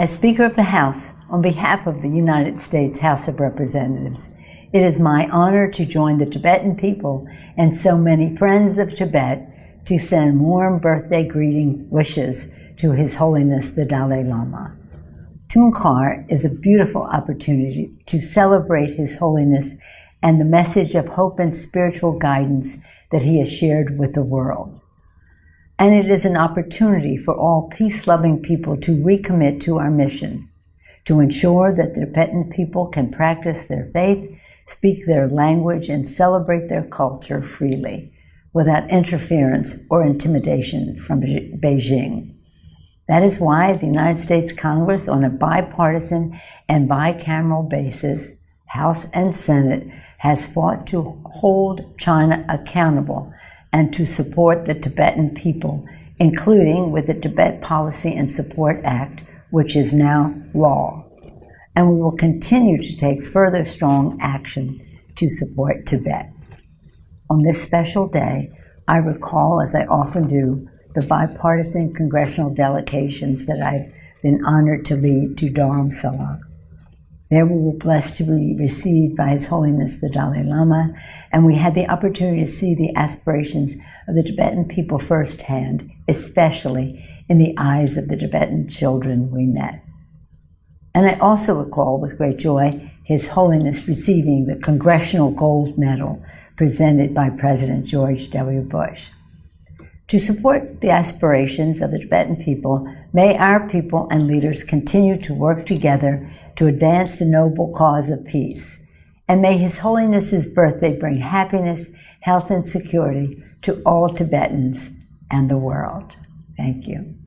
As Speaker of the House, on behalf of the United States House of Representatives, it is my honor to join the Tibetan people and so many friends of Tibet to send warm birthday greeting wishes to His Holiness the Dalai Lama. Tunkar is a beautiful opportunity to celebrate His Holiness and the message of hope and spiritual guidance that he has shared with the world. And it is an opportunity for all peace-loving people to recommit to our mission, to ensure that the Tibetan people can practice their faith, speak their language, and celebrate their culture freely, without interference or intimidation from Beijing. That is why the United States Congress, on a bipartisan and bicameral basis, House and Senate, has fought to hold China accountable and to support the Tibetan people, including with the Tibet Policy and Support Act, which is now law. And we will continue to take further strong action to support Tibet. On this special day, I recall, as I often do, the bipartisan congressional delegations that I've been honored to lead to Dharamsala. There we were blessed to be received by His Holiness the Dalai Lama, and we had the opportunity to see the aspirations of the Tibetan people firsthand, especially in the eyes of the Tibetan children we met. And I also recall with great joy His Holiness receiving the Congressional Gold Medal presented by President George W. Bush. To support the aspirations of the Tibetan people, may our people and leaders continue to work together to advance the noble cause of peace. And may His Holiness's birthday bring happiness, health, and security to all Tibetans and the world. Thank you.